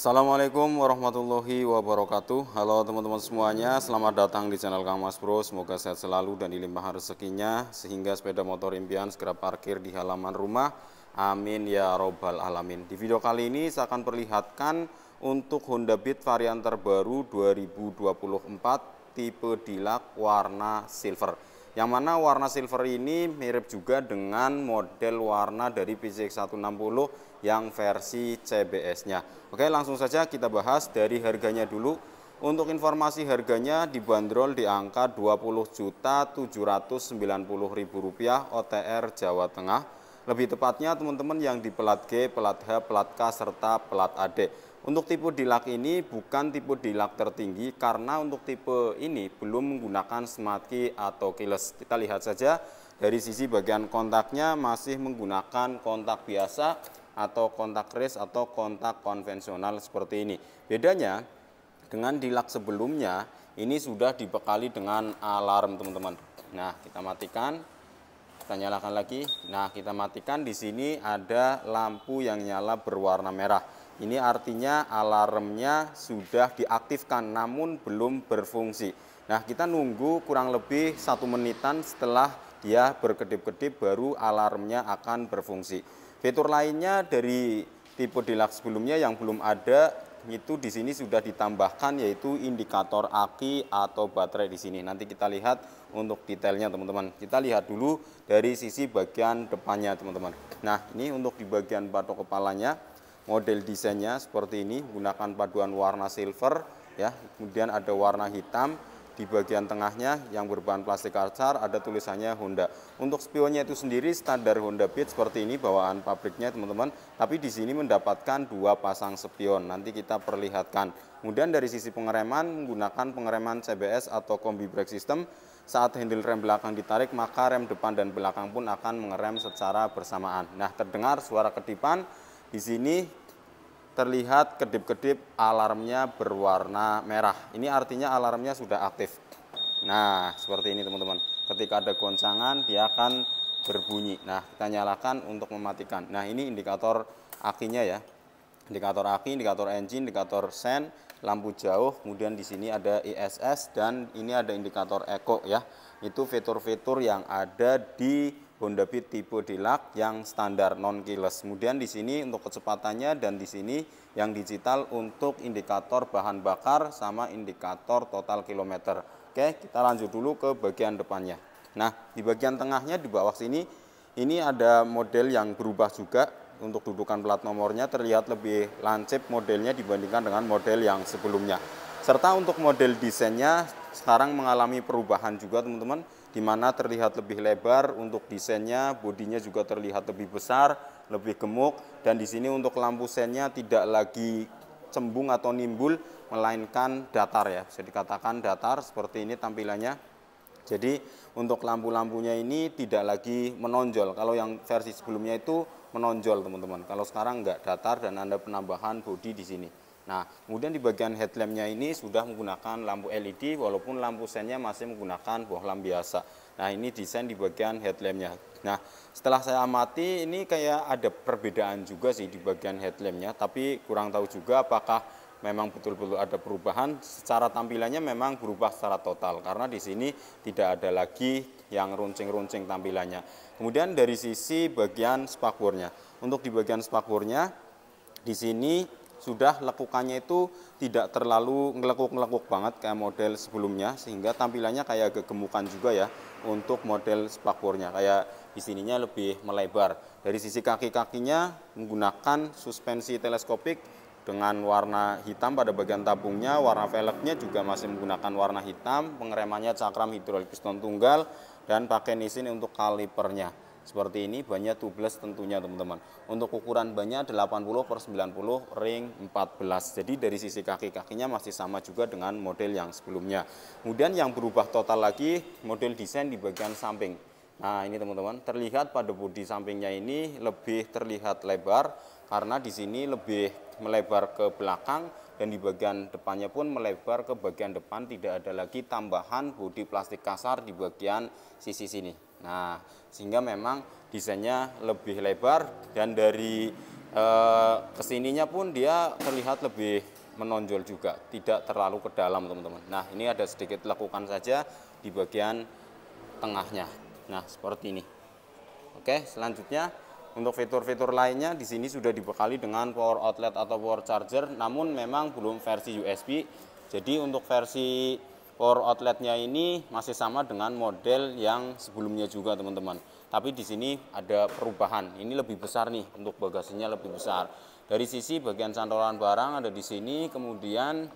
Assalamualaikum warahmatullahi wabarakatuh. Halo teman-teman semuanya, selamat datang di channel Kang Mas Bro. Semoga sehat selalu dan dilimpahkan rezekinya, sehingga sepeda motor impian segera parkir di halaman rumah. Amin ya robbal alamin. Di video kali ini saya akan perlihatkan untuk Honda Beat varian terbaru 2024 tipe Deluxe warna silver. Yang mana warna silver ini mirip juga dengan model warna dari PCX160 yang versi CBS-nya. Oke, langsung saja kita bahas dari harganya dulu. Untuk informasi harganya dibanderol di angka Rp20.790.000 OTR Jawa Tengah. Lebih tepatnya teman-teman yang di plat G, plat H, plat K, serta plat AD. Untuk tipe Deluxe ini bukan tipe Deluxe tertinggi karena untuk tipe ini belum menggunakan smart key atau keyless. Kita lihat saja dari sisi bagian kontaknya masih menggunakan kontak biasa atau kontak race atau kontak konvensional seperti ini. Bedanya dengan Deluxe sebelumnya ini sudah dibekali dengan alarm teman-teman. Nah, kita matikan, kita nyalakan lagi. Nah, kita matikan, di sini ada lampu yang nyala berwarna merah. Ini artinya alarmnya sudah diaktifkan namun belum berfungsi. Nah, kita nunggu kurang lebih 1 menitan setelah dia berkedip-kedip baru alarmnya akan berfungsi. Fitur lainnya dari tipe Deluxe sebelumnya yang belum ada itu di sini sudah ditambahkan, yaitu indikator aki atau baterai di sini. Nanti kita lihat untuk detailnya teman-teman. Kita lihat dulu dari sisi bagian depannya teman-teman. Nah, ini untuk di bagian batok kepalanya, model desainnya seperti ini, menggunakan paduan warna silver ya. Kemudian ada warna hitam. Di bagian tengahnya yang berbahan plastik kacar ada tulisannya Honda. Untuk spionnya itu sendiri standar Honda Beat seperti ini bawaan pabriknya teman-teman. Tapi di sini mendapatkan 2 pasang spion. Nanti kita perlihatkan. Kemudian dari sisi pengereman menggunakan pengereman CBS atau Combi Brake System. Saat handle rem belakang ditarik maka rem depan dan belakang pun akan mengerem secara bersamaan. Nah, terdengar suara kedipan. Di sini terlihat kedip-kedip alarmnya berwarna merah. Ini artinya alarmnya sudah aktif. Nah, seperti ini teman-teman. Ketika ada goncangan dia akan berbunyi. Nah, kita nyalakan untuk mematikan. Nah, ini indikator akinya ya. Indikator aki, indikator engine, indikator sen, lampu jauh, kemudian di sini ada ISS dan ini ada indikator eco ya. Itu fitur-fitur yang ada di Honda Beat tipe Deluxe yang standar non keyless. Kemudian di sini untuk kecepatannya dan di sini yang digital untuk indikator bahan bakar sama indikator total kilometer. Oke, kita lanjut dulu ke bagian depannya. Nah, di bagian tengahnya di bawah sini ini ada model yang berubah juga. Untuk dudukan plat nomornya terlihat lebih lancip modelnya dibandingkan dengan model yang sebelumnya. Serta untuk model desainnya sekarang mengalami perubahan juga teman-teman, di mana terlihat lebih lebar untuk desainnya, bodinya juga terlihat lebih besar, lebih gemuk, dan di sini untuk lampu sennya tidak lagi cembung atau nimbul, melainkan datar ya, bisa dikatakan datar seperti ini tampilannya. Jadi untuk lampu-lampunya ini tidak lagi menonjol. Kalau yang versi sebelumnya itu menonjol teman-teman. Kalau sekarang enggak, datar dan ada penambahan bodi di sini. Nah, kemudian di bagian headlampnya ini sudah menggunakan lampu LED, walaupun lampu sennya masih menggunakan bohlam biasa. Nah, ini desain di bagian headlampnya. Nah, setelah saya amati ini kayak ada perbedaan juga sih di bagian headlampnya, tapi kurang tahu juga apakah memang betul-betul ada perubahan. Secara tampilannya memang berubah secara total karena di sini tidak ada lagi yang runcing-runcing tampilannya. Kemudian dari sisi bagian spakbornya, untuk di bagian spakbornya di sini sudah lekukannya itu tidak terlalu ngelekuk-ngelekuk banget kayak model sebelumnya, sehingga tampilannya kayak kegemukan juga ya untuk model spakbornya. Kayak di sininya lebih melebar. Dari sisi kaki-kakinya menggunakan suspensi teleskopik dengan warna hitam pada bagian tabungnya, warna velgnya juga masih menggunakan warna hitam, pengeremannya cakram hidrolik piston tunggal, dan pakai nisin untuk kalipernya. Seperti ini, bannya tubeless tentunya teman-teman. Untuk ukuran bannya 80/90 ring 14. Jadi dari sisi kaki-kakinya masih sama juga dengan model yang sebelumnya. Kemudian yang berubah total lagi model desain di bagian samping. Nah, ini teman-teman, terlihat pada bodi sampingnya ini lebih terlihat lebar karena di sini lebih melebar ke belakang dan di bagian depannya pun melebar ke bagian depan, tidak ada lagi tambahan bodi plastik kasar di bagian sisi sini. Nah, sehingga memang desainnya lebih lebar dan dari Kesininya pun dia terlihat lebih menonjol juga, tidak terlalu ke dalam teman-teman. Nah, ini ada sedikit lekukan saja di bagian tengahnya. Nah, seperti ini. Oke, selanjutnya untuk fitur-fitur lainnya di sini sudah dibekali dengan power outlet atau power charger, namun memang belum versi USB. Jadi untuk versi power outletnya ini masih sama dengan model yang sebelumnya juga teman-teman. Tapi di sini ada perubahan. Ini lebih besar nih, untuk bagasinya lebih besar. Dari sisi bagian cantolan barang ada di sini, kemudian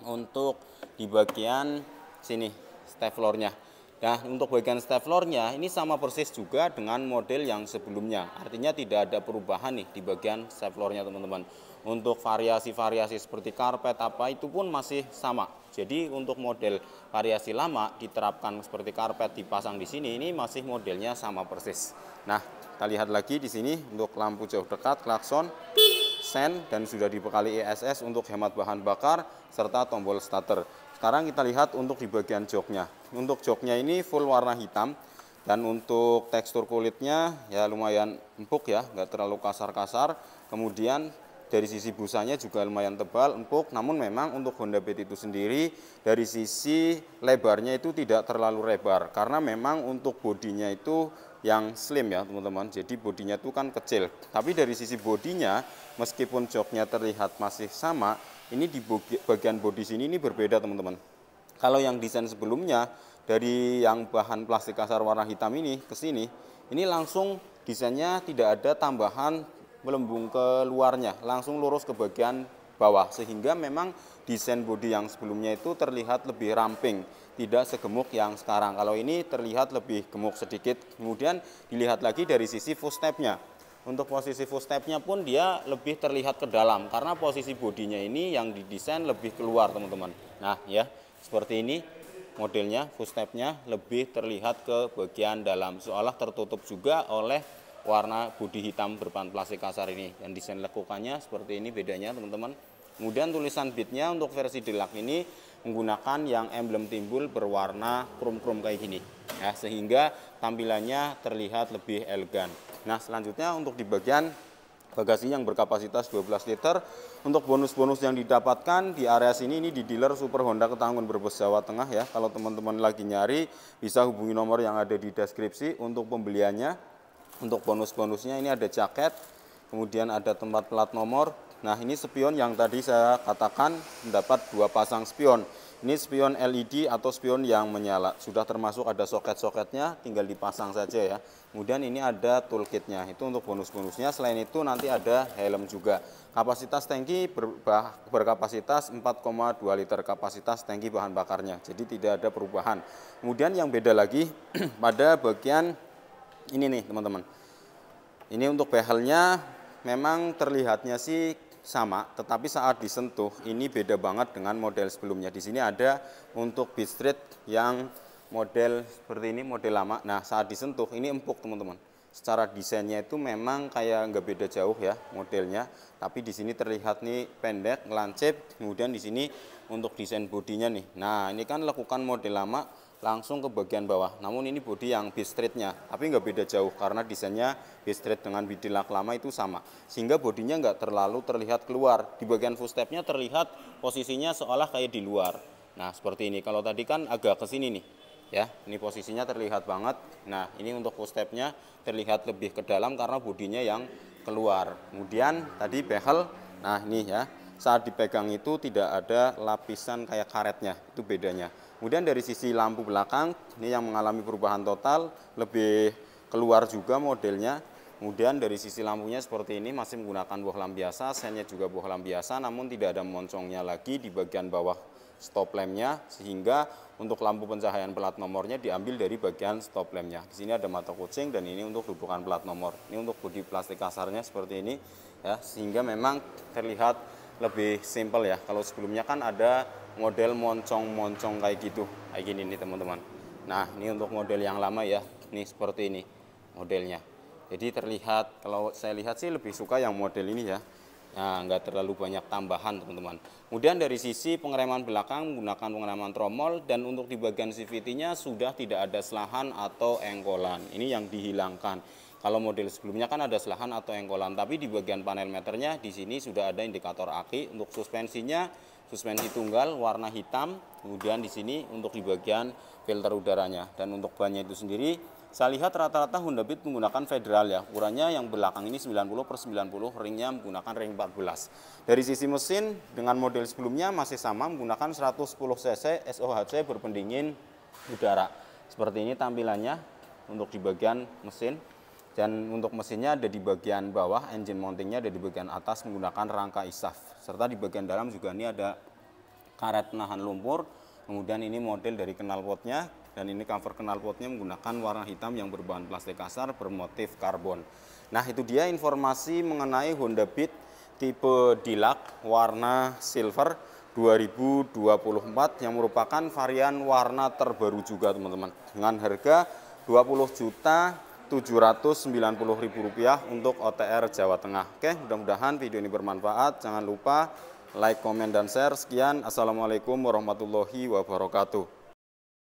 untuk di bagian sini step-floornya. Nah, untuk bagian step-floornya ini sama persis juga dengan model yang sebelumnya. Artinya tidak ada perubahan nih di bagian step-floornya teman-teman. Untuk variasi-variasi seperti karpet apa itu pun masih sama. Jadi untuk model variasi lama diterapkan seperti karpet dipasang di sini, ini masih modelnya sama persis. Nah, kita lihat lagi di sini untuk lampu jauh dekat, klakson, sen, dan sudah dibekali ESS untuk hemat bahan bakar serta tombol starter. Sekarang kita lihat untuk di bagian joknya. Untuk joknya ini full warna hitam, dan untuk tekstur kulitnya ya lumayan empuk ya, nggak terlalu kasar-kasar. Kemudian dari sisi busanya juga lumayan tebal, empuk, namun memang untuk Honda Beat itu sendiri dari sisi lebarnya itu tidak terlalu lebar, karena memang untuk bodinya itu yang slim ya teman-teman, jadi bodinya itu kan kecil. Tapi dari sisi bodinya, meskipun joknya terlihat masih sama, ini di bagian bodi sini ini berbeda teman-teman. Kalau yang desain sebelumnya, dari yang bahan plastik kasar warna hitam ini ke sini, ini langsung desainnya tidak ada tambahan melembung ke luarnya, langsung lurus ke bagian bawah, sehingga memang desain bodi yang sebelumnya itu terlihat lebih ramping, tidak segemuk yang sekarang. Kalau ini terlihat lebih gemuk sedikit. Kemudian dilihat lagi dari sisi footstepnya. Untuk posisi footstepnya pun dia lebih terlihat ke dalam, karena posisi bodinya ini yang didesain lebih keluar teman-teman. Nah ya, seperti ini modelnya, footstepnya lebih terlihat ke bagian dalam, seolah tertutup juga oleh warna bodi hitam berbahan plastik kasar ini. Dan desain lekukannya seperti ini bedanya teman-teman. Kemudian tulisan bitnya untuk versi deluxe ini menggunakan yang emblem timbul berwarna krom-krom kayak gini ya, sehingga tampilannya terlihat lebih elegan. Nah, selanjutnya untuk di bagian bagasi yang berkapasitas 12 liter, untuk bonus-bonus yang didapatkan di area sini ini di dealer Super Honda Ketanggungan Brebes Jawa Tengah ya. Kalau teman-teman lagi nyari bisa hubungi nomor yang ada di deskripsi untuk pembeliannya. Untuk bonus-bonusnya ini ada jaket, kemudian ada tempat plat nomor. Nah, ini spion yang tadi saya katakan mendapat 2 pasang spion. Ini spion LED atau spion yang menyala. Sudah termasuk ada soket-soketnya, tinggal dipasang saja ya. Kemudian ini ada toolkitnya, itu untuk bonus-bonusnya. Selain itu nanti ada helm juga. Kapasitas tangki berkapasitas 4,2 liter kapasitas tangki bahan bakarnya. Jadi tidak ada perubahan. Kemudian yang beda lagi pada bagian ini nih teman-teman. Ini untuk behelnya memang terlihatnya sih sama, tetapi saat disentuh ini beda banget dengan model sebelumnya. Di sini ada untuk Beat Street yang model seperti ini, model lama. Nah, saat disentuh ini empuk teman-teman. Secara desainnya itu memang kayak nggak beda jauh ya modelnya, tapi di sini terlihat nih pendek, lancip. Kemudian di sini untuk desain bodinya nih. Nah, ini kan lakukan model lama langsung ke bagian bawah, namun ini bodi yang Beat Street-nya, tapi nggak beda jauh karena desainnya Beat Street dengan Beat Deluxe lama itu sama, sehingga bodinya nggak terlalu terlihat keluar. Di bagian footstep-nya terlihat posisinya seolah kayak di luar. Nah, seperti ini. Kalau tadi kan agak ke sini nih ya, ini posisinya terlihat banget. Nah, ini untuk footstep-nya terlihat lebih ke dalam karena bodinya yang keluar. Kemudian tadi behel, nah ini ya, saat dipegang itu tidak ada lapisan kayak karetnya, itu bedanya. Kemudian dari sisi lampu belakang, ini yang mengalami perubahan total, lebih keluar juga modelnya. Kemudian dari sisi lampunya seperti ini, masih menggunakan bohlam biasa, sennya juga bohlam biasa, namun tidak ada moncongnya lagi di bagian bawah stop lampnya, sehingga untuk lampu pencahayaan plat nomornya diambil dari bagian stop lampnya. Di sini ada mata kucing dan ini untuk dudukan plat nomor. Ini untuk bodi plastik kasarnya seperti ini ya, sehingga memang terlihat lebih simpel ya. Kalau sebelumnya kan ada model moncong-moncong kayak gitu, kayak gini nih teman-teman. Nah, ini untuk model yang lama ya, ini seperti ini modelnya. Jadi terlihat, kalau saya lihat sih lebih suka yang model ini ya. Nah, nggak terlalu banyak tambahan teman-teman. Kemudian dari sisi pengereman belakang menggunakan pengereman tromol, dan untuk di bagian CVT-nya sudah tidak ada selahan atau engkolan. Ini yang dihilangkan. Kalau model sebelumnya kan ada selahan atau engkolan, tapi di bagian panel meternya di sini sudah ada indikator aki. Untuk suspensinya, suspensi tunggal warna hitam, kemudian di sini untuk di bagian filter udaranya. Dan untuk bannya itu sendiri, saya lihat rata-rata Honda Beat menggunakan federal ya. Ukurannya yang belakang ini 90/90, ringnya menggunakan ring 14. Dari sisi mesin dengan model sebelumnya masih sama menggunakan 110 cc SOHC berpendingin udara. Seperti ini tampilannya untuk di bagian mesin. Dan untuk mesinnya ada di bagian bawah, engine mountingnya ada di bagian atas menggunakan rangka ISAF. Serta di bagian dalam juga ini ada karet penahan lumpur. Kemudian ini model dari knalpotnya, dan ini cover knalpotnya menggunakan warna hitam yang berbahan plastik kasar bermotif karbon. Nah, itu dia informasi mengenai Honda Beat tipe Deluxe warna silver 2024 yang merupakan varian warna terbaru juga teman-teman. Dengan harga Rp20.790.000 untuk OTR Jawa Tengah. Oke, mudah-mudahan video ini bermanfaat. Jangan lupa like, komen, dan share. Sekian, assalamualaikum warahmatullahi wabarakatuh.